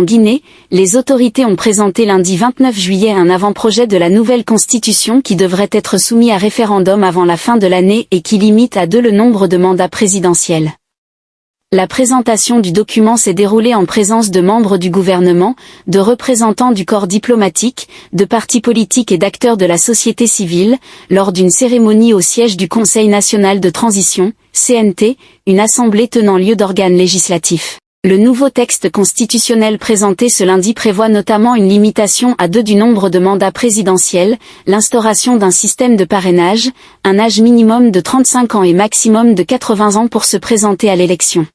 En Guinée, les autorités ont présenté lundi 29 juillet un avant-projet de la nouvelle constitution qui devrait être soumis à référendum avant la fin de l'année et qui limite à 2 le nombre de mandats présidentiels. La présentation du document s'est déroulée en présence de membres du gouvernement, de représentants du corps diplomatique, de partis politiques et d'acteurs de la société civile, lors d'une cérémonie au siège du Conseil national de transition, CNT, une assemblée tenant lieu d'organes législatifs. Le nouveau texte constitutionnel présenté ce lundi prévoit notamment une limitation à 2 du nombre de mandats présidentiels, l'instauration d'un système de parrainage, un âge minimum de 35 ans et maximum de 80 ans pour se présenter à l'élection.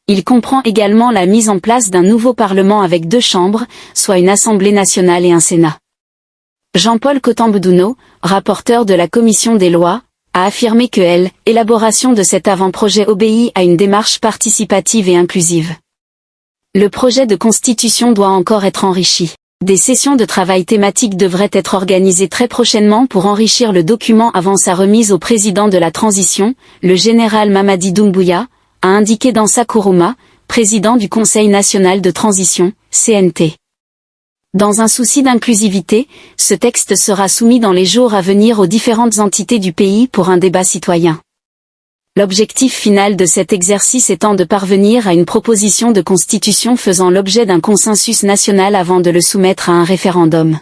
Il comprend également la mise en place d'un nouveau Parlement avec 2 chambres, soit une Assemblée nationale et un Sénat. Jean-Paul Cotambedouno, rapporteur de la Commission des lois, a affirmé que l'élaboration de cet avant-projet obéit à une démarche participative et inclusive. Le projet de constitution doit encore être enrichi. Des sessions de travail thématiques devraient être organisées très prochainement pour enrichir le document avant sa remise au président de la transition, le général Mamadi Doumbouya, a indiqué Dansa Kourouma, président du Conseil national de transition, CNT. Dans un souci d'inclusivité, ce texte sera soumis dans les jours à venir aux différentes entités du pays pour un débat citoyen. L'objectif final de cet exercice étant de parvenir à une proposition de constitution faisant l'objet d'un consensus national avant de le soumettre à un référendum.